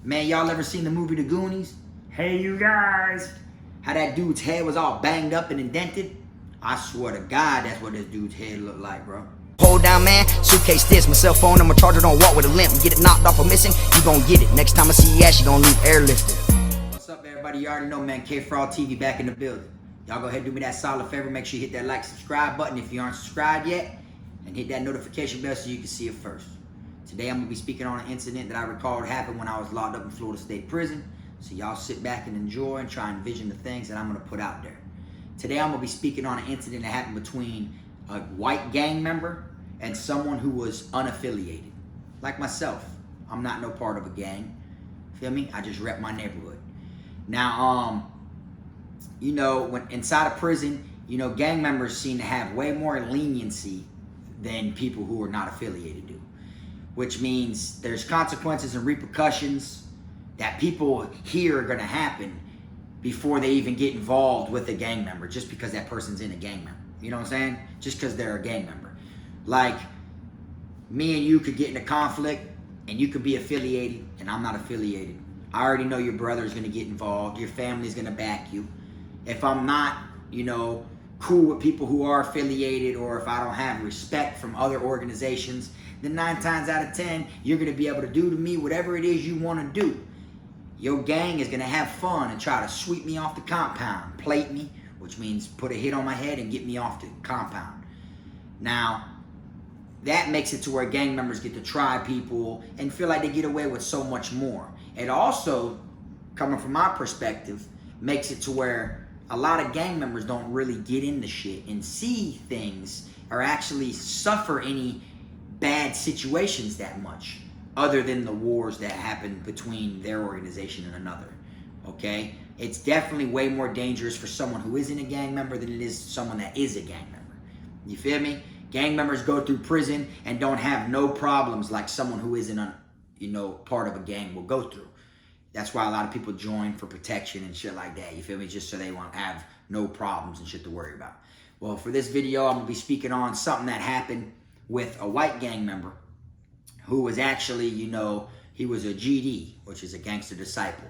Man, y'all ever seen the movie The Goonies? Hey, you guys. How that dude's head was all banged up and indented? I swear to God, that's what this dude's head looked like, bro. Hold down, man. Suitcase this, my cell phone and my charger don't walk with a limp. Get it knocked off or missing, you gon' get it. Next time I see you ass, you gon' leave airlifted. What's up, everybody? You already know, man. Kfrogtv back in the building. Y'all go ahead and do me that solid favor. Make sure you hit that like, subscribe button if you aren't subscribed yet. And hit that notification bell so you can see it first. Today, I'm going to be speaking on an incident that I recalled happened when I was locked up in Florida State Prison. So y'all sit back and enjoy and try and envision the things that I'm going to put out there. Today, I'm going to be speaking on an incident that happened between a white gang member and someone who was unaffiliated. Like myself. I'm not no part of a gang. Feel me? I just rep my neighborhood. Now, you know, when inside of prison, you know, gang members seem to have way more leniency than people who are not affiliated do. Which means there's consequences and repercussions that people hear are going to happen before they even get involved with a gang member, just because that person's in a gang member. You know what I'm saying? Just because they're a gang member. Like, me and you could get in a conflict, and you could be affiliated, and I'm not affiliated. I already know your brother is going to get involved. Your family's going to back you. If I'm not, you know, cool with people who are affiliated, or if I don't have respect from other organizations, then 9 times out of 10, you're going to be able to do to me whatever it is you want to do. Your gang is going to have fun and try to sweep me off the compound, plate me, which means put a hit on my head and get me off the compound. Now, that makes it to where gang members get to try people and feel like they get away with so much more. It also, coming from my perspective, makes it to where a lot of gang members don't really get into shit and see things or actually suffer any bad situations that much, other than the wars that happen between their organization and another. Okay? It's definitely way more dangerous for someone who isn't a gang member than it is someone that is a gang member. You feel me? Gang members go through prison and don't have no problems like someone who isn't a, you know, part of a gang will go through. That's why a lot of people join for protection and shit like that. You feel me? Just so they won't have no problems and shit to worry about. Well, for this video, I'm going to be speaking on something that happened with a white gang member who was actually, you know, he was a GD, which is a gangster disciple.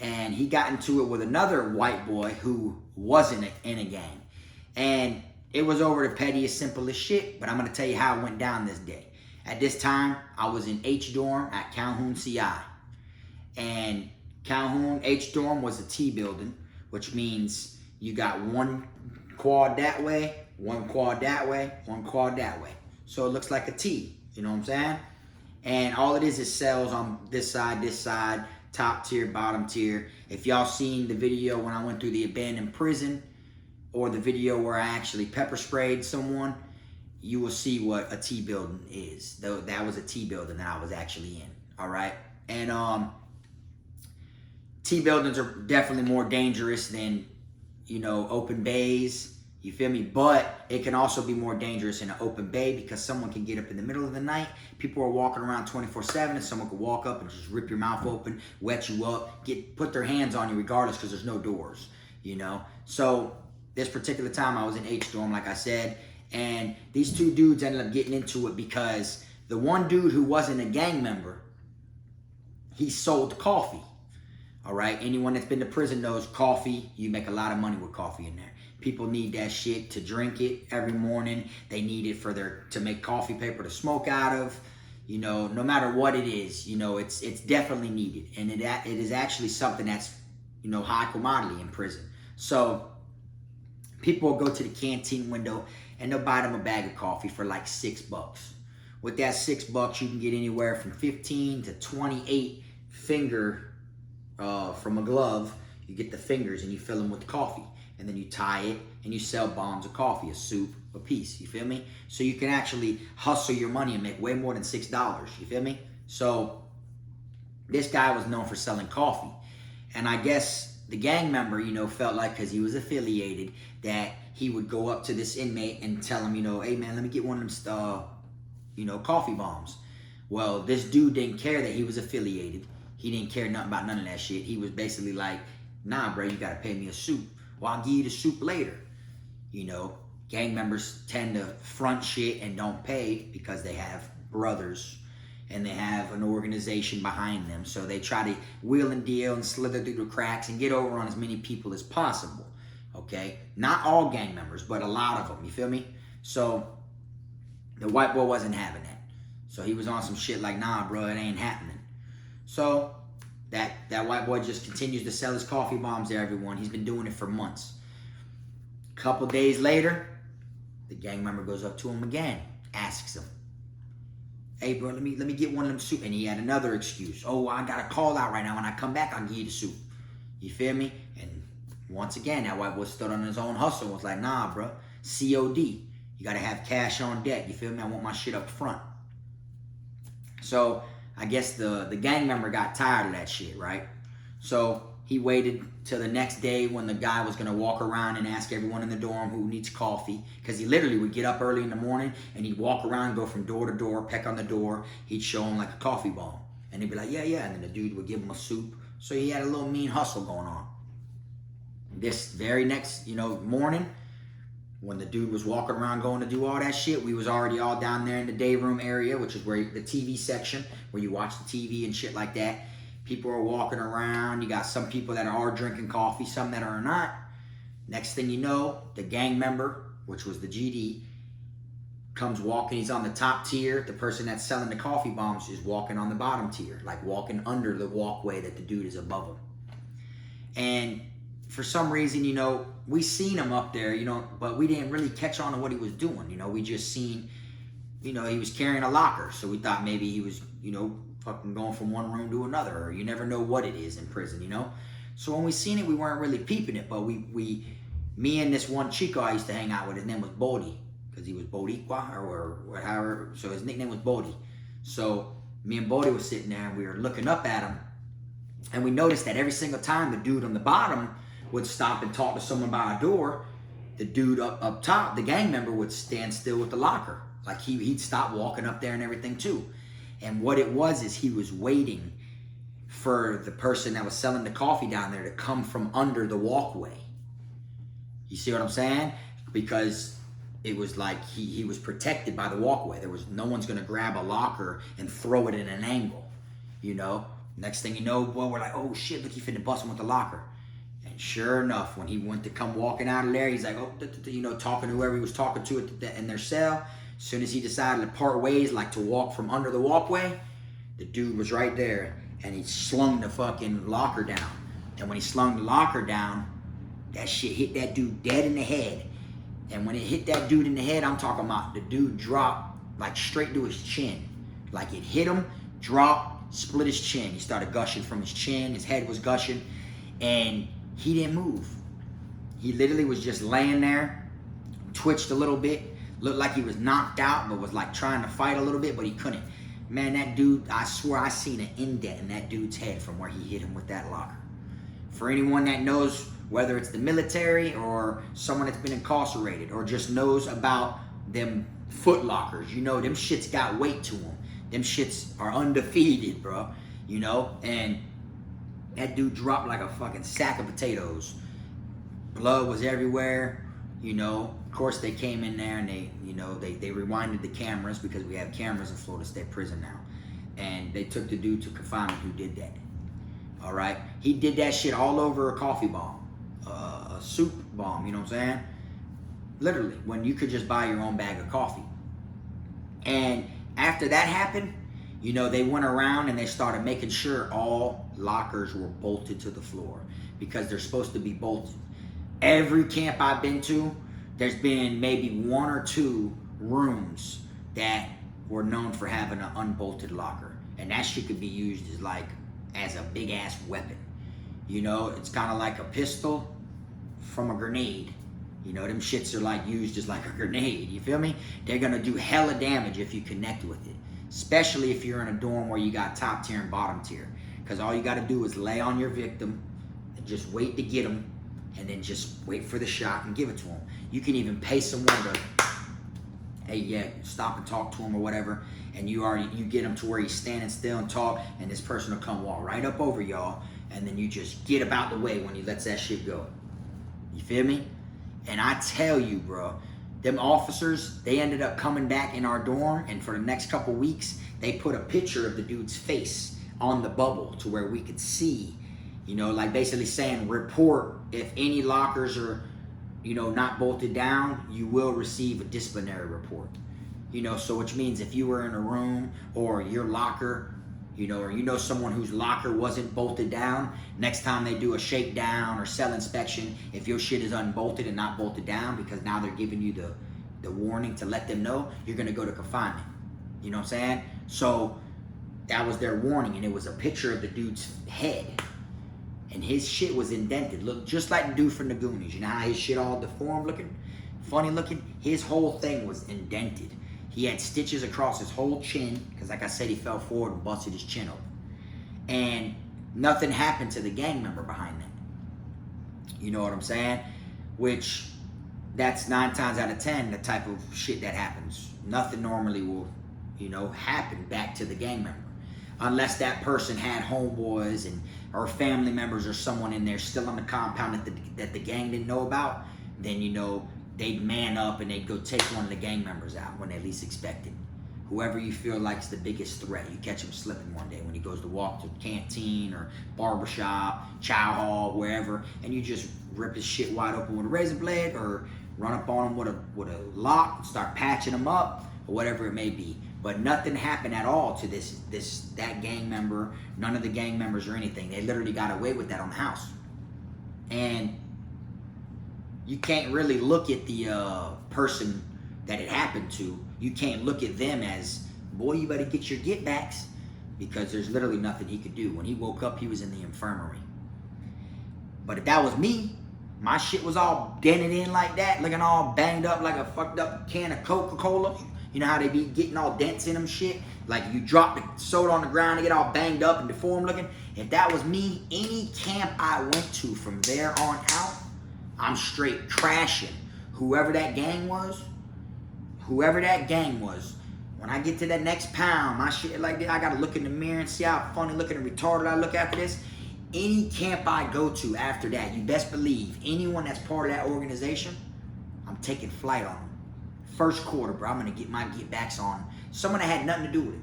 And he got into it with another white boy who wasn't in a gang. And it was over the pettiest, simplest shit, but I'm going to tell you how it went down this day. At this time, I was in H-Dorm at Calhoun CI. And Calhoun H-Dorm was a T building, which means you got one quad that way, one quad that way, one quad that way. So it looks like a T, you know what I'm saying? And all it is cells on this side, top tier, bottom tier. If y'all seen the video when I went through the abandoned prison, or the video where I actually pepper sprayed someone, you will see what a T building is. That was a T building that I was actually in, all right? And T buildings are definitely more dangerous than, you know, open bays. You feel me? But it can also be more dangerous in an open bay because someone can get up in the middle of the night. People are walking around 24/7 and someone could walk up and just rip your mouth open, wet you up, put their hands on you regardless because there's no doors, you know? So this particular time I was in H-Dorm, like I said, and these two dudes ended up getting into it because the one dude who wasn't a gang member, he sold coffee. All right, anyone that's been to prison knows coffee, you make a lot of money with coffee in there. People need that shit to drink it every morning. They need it for to make coffee paper to smoke out of. You know, no matter what it is, you know, it's definitely needed. And it is actually something that's, you know, high commodity in prison. So people will go to the canteen window and they'll buy them a bag of coffee for like $6. With that $6, you can get anywhere from 15 to 28 finger from a glove. You get the fingers and you fill them with coffee. And then you tie it and you sell bombs of coffee, a soup, a piece. You feel me? So you can actually hustle your money and make way more than $6. You feel me? So this guy was known for selling coffee. And I guess the gang member, you know, felt like because he was affiliated that he would go up to this inmate and tell him, you know, hey man, let me get one of them, you know, coffee bombs. Well, this dude didn't care that he was affiliated. He didn't care nothing about none of that shit. He was basically like, nah, bro, you got to pay me a soup. Well, I'll give you the soup later. You know, gang members tend to front shit and don't pay because they have brothers, and they have an organization behind them. So they try to wheel and deal and slither through the cracks and get over on as many people as possible. Okay? Not all gang members, but a lot of them. You feel me? So the white boy wasn't having that. So he was on some shit like, nah, bro, it ain't happening. So that white boy just continues to sell his coffee bombs to everyone. He's been doing it for months. A couple days later, the gang member goes up to him again, asks him, hey, bro, let me get one of them soup. And he had another excuse. Oh, I got a call out right now. When I come back, I'll give you the soup. You feel me? And once again, that white boy stood on his own hustle and was like, nah, bro, COD. You got to have cash on deck. You feel me? I want my shit up front. So I guess the gang member got tired of that shit, right? So he waited till the next day when the guy was going to walk around and ask everyone in the dorm who needs coffee. Because he literally would get up early in the morning and he'd walk around, go from door to door, peck on the door. He'd show him like a coffee bomb. And he'd be like, yeah, yeah. And then the dude would give him a soup. So he had a little mean hustle going on. This very next, morning, when the dude was walking around going to do all that shit, we was already all down there in the day room area, which is where the TV section, where you watch the TV and shit like that. People are walking around. You got some people that are drinking coffee, some that are not. Next thing you know, the gang member, which was the GD, comes walking. He's on the top tier. The person that's selling the coffee bombs is walking on the bottom tier, like walking under the walkway that the dude is above him. And for some reason, we seen him up there, but we didn't really catch on to what he was doing. We just seen, he was carrying a locker. So we thought maybe he was, fucking going from one room to another, or you never know what it is in prison, So when we seen it, we weren't really peeping it, but me and this one Chico I used to hang out with, his name was Bodie, because he was Boricua or whatever, so his nickname was Bodie. So me and Bodie was sitting there and we were looking up at him, and we noticed that every single time the dude on the bottom would stop and talk to someone by a door, the dude up top, the gang member, would stand still with the locker. Like he'd stop walking up there and everything too. And what it was is he was waiting for the person that was selling the coffee down there to come from under the walkway. You see what I'm saying? Because it was like he was protected by the walkway. There was no one's gonna grab a locker and throw it in an angle, Next thing you know, boy, we're like, oh shit, look, he finna bust him with the locker. And sure enough, when he went to come walking out of there, he's like, talking to whoever he was talking to in their cell. As soon as he decided to part ways, like to walk from under the walkway, the dude was right there, and he slung the fucking locker down. And when he slung the locker down, that shit hit that dude dead in the head. And when it hit that dude in the head, I'm talking about the dude dropped like straight to his chin. Like it hit him, dropped, split his chin. He started gushing from his chin, his head was gushing, and he didn't move. He literally was just laying there, twitched a little bit, looked like he was knocked out, but was like trying to fight a little bit, but he couldn't. Man, that dude, I swear I seen an indent in that dude's head from where he hit him with that locker. For anyone that knows, whether it's the military or someone that's been incarcerated or just knows about them foot lockers, them shits got weight to them. Them shits are undefeated, bro. And that dude dropped like a fucking sack of potatoes. Blood was everywhere. Of course they came in there and they rewinded the cameras, because we have cameras in Florida State Prison now. And they took the dude to confinement who did that. All right? He did that shit all over a coffee bomb, a soup bomb, you know what I'm saying? Literally, when you could just buy your own bag of coffee. And after that happened, they went around and they started making sure all lockers were bolted to the floor, because they're supposed to be bolted. Every camp I've been to, there's been maybe one or two rooms that were known for having an unbolted locker. And that shit could be used as a big ass weapon. It's kind of like a pistol from a grenade. Them shits are used just like a grenade. You feel me? They're gonna do hella damage if you connect with it. Especially if you're in a dorm where you got top tier and bottom tier. Because all you gotta do is lay on your victim and just wait to get them, and then just wait for the shot and give it to him. You can even pay someone to, hey, yeah, stop and talk to him or whatever, and you get him to where he's standing still and talk, and this person will come walk right up over y'all, and then you just get about the way when he lets that shit go. You feel me? And I tell you, bro, them officers, they ended up coming back in our dorm, and for the next couple weeks, they put a picture of the dude's face on the bubble to where we could see, you know, like basically saying, report if any lockers are, you know, not bolted down, you will receive a disciplinary report. You know, so which means if you were in a room or your locker, you know, or you know someone whose locker wasn't bolted down, next time they do a shakedown or cell inspection, if your shit is unbolted and not bolted down, because now they're giving you the warning to let them know, you're gonna go to confinement. You know what I'm saying? So that was their warning, and it was a picture of the dude's head. And his shit was indented. Looked just like the dude from the Goonies. You know how his shit all deformed looking? Funny looking? His whole thing was indented. He had stitches across his whole chin, because like I said, he fell forward and busted his chin open. And nothing happened to the gang member behind that. You know what I'm saying? Which, that's 9 times out of 10 the type of shit that happens. Nothing normally will, you know, happen back to the gang member. Unless that person had homeboys and or family members or someone in there still on the compound that the gang didn't know about, then, you know, they'd man up and they'd go take one of the gang members out when they least expect it. Whoever you feel like's the biggest threat, you catch him slipping one day when he goes to walk to the canteen or barbershop, chow hall, wherever, and you just rip his shit wide open with a razor blade or run up on him with a lock and start patching him up or whatever it may be. But nothing happened at all to that gang member, none of the gang members or anything. They literally got away with that on the house. And you can't really look at the person that it happened to. You can't look at them as, boy, you better get your get backs, because there's literally nothing he could do. When he woke up, he was in the infirmary. But if that was me, my shit was all dented in like that, looking all banged up like a fucked up can of Coca-Cola. You know how they be getting all dents in them shit? Like you drop the soda on the ground and get all banged up and deformed looking. If that was me, any camp I went to from there on out, I'm straight crashing. Whoever that gang was, when I get to that next pound, my shit like that, I gotta look in the mirror and see how funny looking and retarded I look after this. Any camp I go to after that, you best believe, anyone that's part of that organization, I'm taking flight on them. First quarter, bro, I'm gonna get my get backs on someone that had nothing to do with it.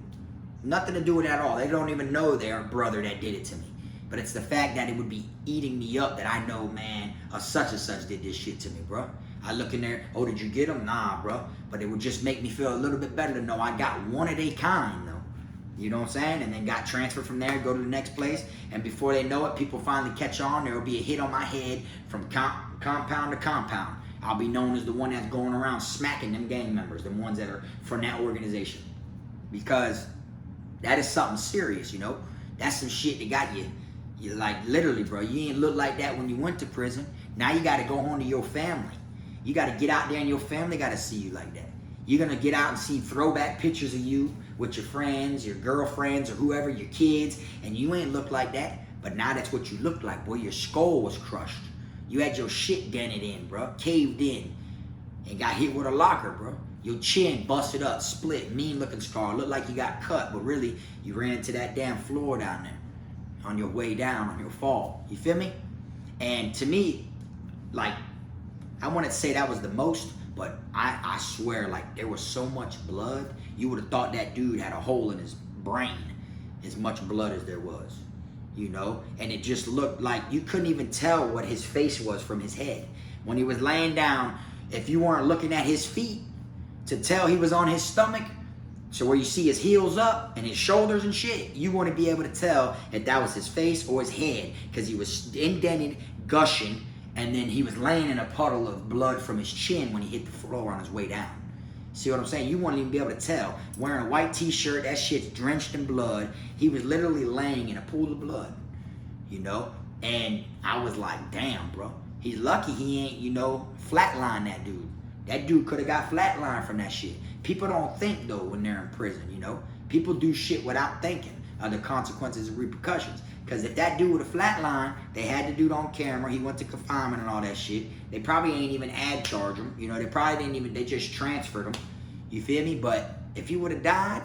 Nothing to do with it at all. They don't even know their brother that did it to me. But it's the fact that it would be eating me up that I know, man, a such and such did this shit to me, bro. I look in there, oh, did you get him? Nah, bro. But it would just make me feel a little bit better to know I got one of their kind, though. You know what I'm saying? And then got transferred from there, go to the next place. And before they know it, people finally catch on. There will be a hit on my head from compound to compound. I'll be known as the one that's going around smacking them gang members, the ones that are from that organization. Because that is something serious, you know? That's some shit that got you like, literally, bro, you ain't look like that when you went to prison. Now you got to go home to your family. You got to get out there and your family got to see you like that. You're going to get out and see throwback pictures of you with your friends, your girlfriends, or whoever, your kids, and you ain't look like that. But now that's what you look like, boy. Your skull was crushed. You had your shit dented in, bro, caved in, and got hit with a locker, bro. Your chin busted up, split, mean looking scar. Looked like you got cut, but really you ran into that damn floor down there on your way down, on your fall. You feel me? And to me, like, I want to say that was the most, but I swear, like, there was so much blood, you would have thought that dude had a hole in his brain, as much blood as there was, you know? And it just looked like you couldn't even tell what his face was from his head. When he was laying down, if you weren't looking at his feet to tell he was on his stomach, so where you see his heels up and his shoulders and shit, you want to be able to tell if that was his face or his head, because he was indented, gushing, and then he was laying in a puddle of blood from his chin when he hit the floor on his way down. See what I'm saying? You wouldn't even be able to tell. Wearing a white t-shirt, that shit's drenched in blood. He was literally laying in a pool of blood, you know? And I was like, damn, bro. He's lucky he ain't, you know, flatline that dude. That dude could have got flatlined from that shit. People don't think, though, when they're in prison, you know? People do shit without thinking of the consequences and repercussions. Because if that dude would have flatlined, they had the dude on camera, he went to confinement and all that shit. They probably ain't even ad charge him. You know, they probably didn't even, they just transferred him. You feel me? But if he would have died,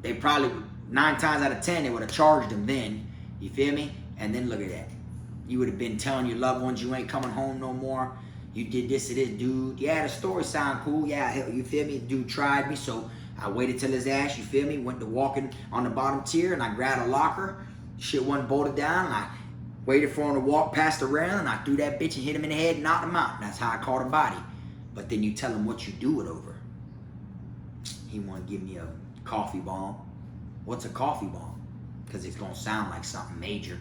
they probably, 9 times out of 10, they would have charged him then. You feel me? And then look at that. You would have been telling your loved ones you ain't coming home no more. you did this to this dude. Yeah, the story sound cool. Yeah, you feel me? Dude tried me, so I waited till his ass, you feel me? Went to walking on the bottom tier, and I grabbed a locker. Shit wasn't bolted down, and I waited for him to walk past the rail, and I threw that bitch and hit him in the head and knocked him out. That's how I caught a body. But then you tell him what you do it over. He want to give me a coffee bomb. What's a coffee bomb? Because it's going to sound like something major.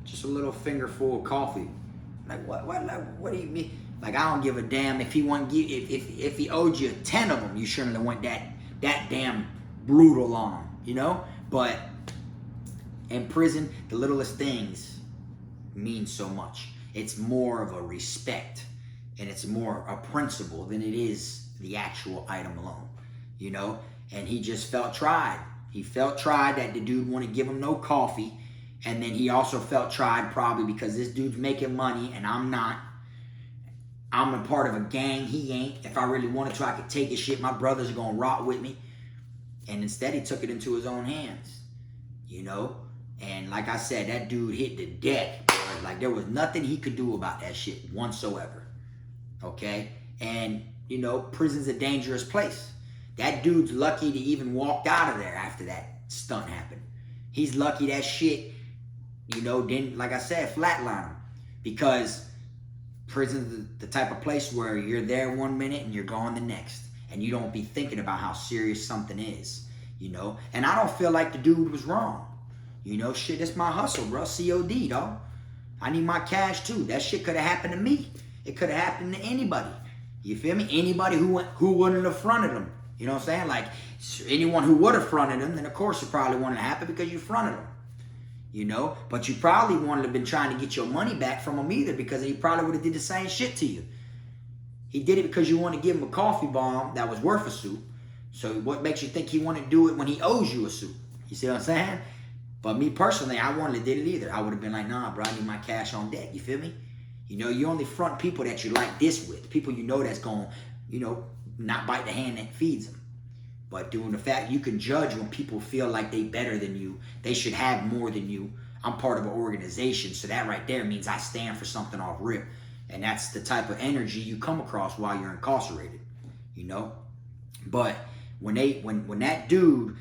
Just a little finger full of coffee. Like, what do you mean? Like, I don't give a damn if he want to give, if he owed you 10 of them, you shouldn't have went that damn brutal on him, you know? But in prison, the littlest things mean so much. It's more of a respect, and it's more a principle than it is the actual item alone, you know? And he just felt tried. He felt tried that the dude wouldn't give him no coffee, and then he also felt tried probably because this dude's making money and I'm not. I'm a part of a gang, he ain't. If I really wanted to, I could take his shit. My brother's gonna rot with me. And instead he took it into his own hands, you know? And like I said, that dude hit the deck, boy. Like there was nothing he could do about that shit whatsoever, okay? And, you know, prison's a dangerous place. That dude's lucky to even walk out of there after that stunt happened. He's lucky that shit, you know, didn't, like I said, flatline him. Because prison's the type of place where you're there one minute and you're gone the next. And you don't be thinking about how serious something is, you know? And I don't feel like the dude was wrong. You know, shit, it's my hustle, bro. COD, dog. I need my cash too. That shit could have happened to me. It could have happened to anybody. You feel me? Anybody who wouldn't have fronted him. You know what I'm saying? Like, anyone who would have fronted him, then of course it probably wouldn't have happened because you fronted him. You know? But you probably wouldn't have been trying to get your money back from him either, because he probably would have did the same shit to you. He did it because you want to give him a coffee bomb that was worth a suit. So what makes you think he want to do it when he owes you a suit? You see what I'm saying? But me personally, I wouldn't have did it either. I would have been like, nah, bro, I need my cash on deck. You feel me? You know, you only front people that you like this with. People you know that's going to, you know, not bite the hand that feeds them. But doing the fact you can judge when people feel like they better than you, they should have more than you. I'm part of an organization, so that right there means I stand for something off rip. And that's the type of energy you come across while you're incarcerated, you know? But when that dude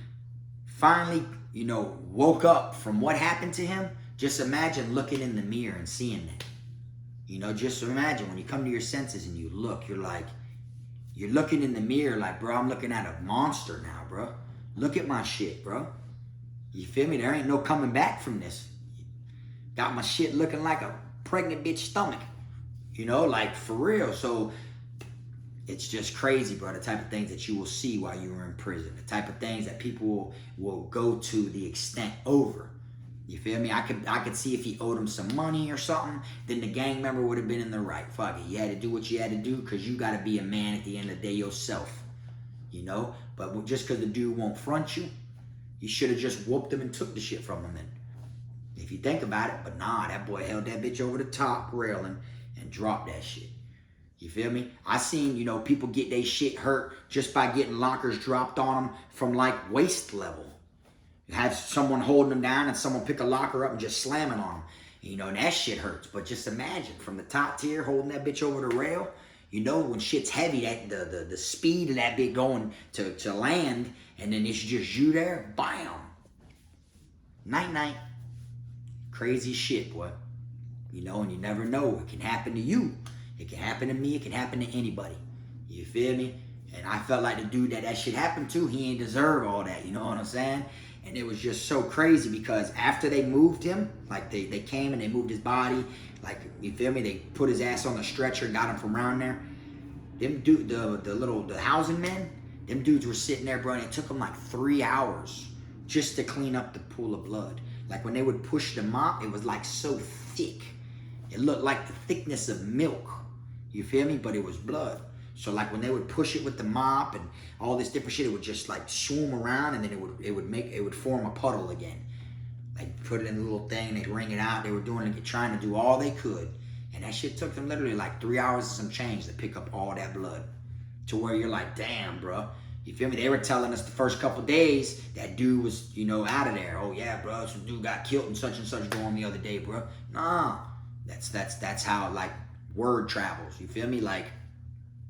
finally, you know, woke up from what happened to him, just imagine looking in the mirror and seeing that. You know, just imagine when you come to your senses and you look, you're like, you're looking in the mirror like, bro, I'm looking at a monster now, bro. Look at my shit, bro. You feel me? There ain't no coming back from this. Got my shit looking like a pregnant bitch stomach. You know, like for real. So it's just crazy, bro, the type of things that you will see while you were in prison. The type of things that people will go to the extent over. You feel me? I could see if he owed him some money or something, then the gang member would have been in the right. Fuck it. You had to do what you had to do because you got to be a man at the end of the day yourself. You know? But just because the dude won't front you, you should have just whooped him and took the shit from him then. If you think about it. But nah, that boy held that bitch over the top railing and dropped that shit. You feel me? I seen, you know, people get their shit hurt just by getting lockers dropped on them from like waist level. You have someone holding them down and someone pick a locker up and just slamming on them. You know, and that shit hurts. But just imagine from the top tier holding that bitch over the rail. You know, when shit's heavy, that the speed of that bitch going to land, and then it's just you there, bam. Night night. Crazy shit, boy. You know, and you never know. It can happen to you. It can happen to me. It can happen to anybody. You feel me? And I felt like the dude that shit happened to, he ain't deserve all that. You know what I'm saying? And it was just so crazy because after they moved him, like they came and they moved his body, like, you feel me? They put his ass on the stretcher, got him from around there. Them dude, the housing men, them dudes were sitting there, bro, and it took them like 3 hours just to clean up the pool of blood. Like when they would push the mop, it was like so thick. It looked like the thickness of milk. You feel me? But it was blood. So like when they would push it with the mop and all this different shit, it would just like swoom around, and then it would form a puddle again. Like put it in a little thing, they'd wring it out. They were trying to do all they could. And that shit took them literally like 3 hours and some change to pick up all that blood. To where you're like, damn, bro. You feel me? They were telling us the first couple days that dude was, you know, out of there. Oh yeah, bro, some dude got killed and such going the other day, bro. Nah. That's how like word travels. You feel me? Like,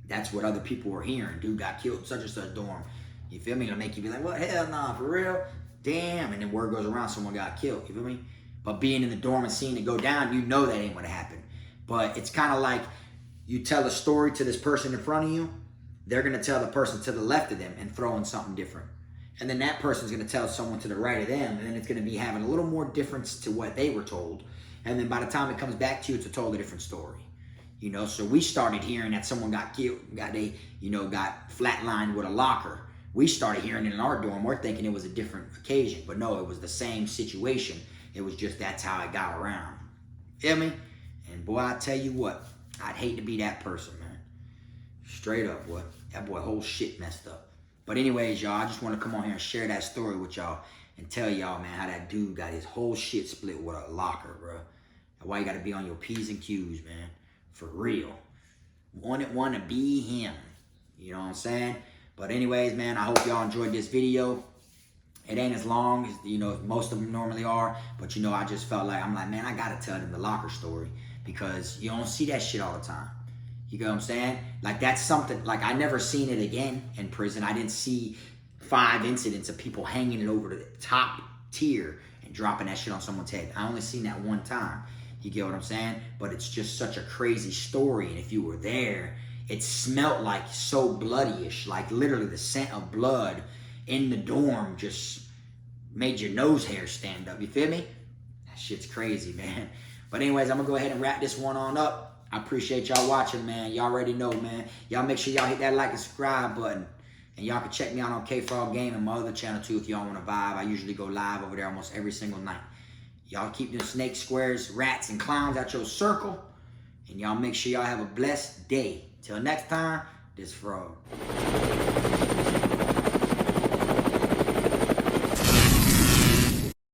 that's what other people were hearing. Dude got killed in such and such dorm. You feel me? It'll make you be like, what? Hell nah, for real? Damn. And then word goes around, someone got killed. You feel me? But being in the dorm and seeing it go down, you know that ain't gonna happen. But it's kind of like you tell a story to this person in front of you, they're gonna tell the person to the left of them and throw in something different. And then that person's gonna tell someone to the right of them, and then it's gonna be having a little more difference to what they were told. And then by the time it comes back to you, it's a totally different story. You know, so we started hearing that someone got killed, got flatlined with a locker. We started hearing it in our dorm. We're thinking it was a different occasion, but no, it was the same situation. It was just that's how it got around. Feel me? And boy, I tell you what, I'd hate to be that person, man. Straight up, boy. That boy whole shit messed up. But anyways, y'all, I just want to come on here and share that story with y'all and tell y'all, man, how that dude got his whole shit split with a locker, bro. That's why you got to be on your P's and Q's, man. For real. Want to be him. You know what I'm saying? But anyways, man, I hope y'all enjoyed this video. It ain't as long as, you know, most of them normally are. But, you know, I just felt like, I'm like, man, I got to tell them the locker story. Because you don't see that shit all the time. You know what I'm saying? Like, that's something, like, I never seen it again in prison. I didn't see 5 incidents of people hanging it over the top tier and dropping that shit on someone's head. I only seen that one time. You get what I'm saying? But it's just such a crazy story. And if you were there, it smelled like so bloody-ish. Like, literally the scent of blood in the dorm just made your nose hair stand up. You feel me? That shit's crazy, man. But anyways, I'm going to go ahead and wrap this one on up. I appreciate y'all watching, man. Y'all already know, man. Y'all make sure y'all hit that like and subscribe button. And y'all can check me out on KFROG Game and my other channel, too, if y'all want to vibe. I usually go live over there almost every single night. Y'all keep them snakes, squares, rats, and clowns out your circle. And y'all make sure y'all have a blessed day. Till next time, this Frog.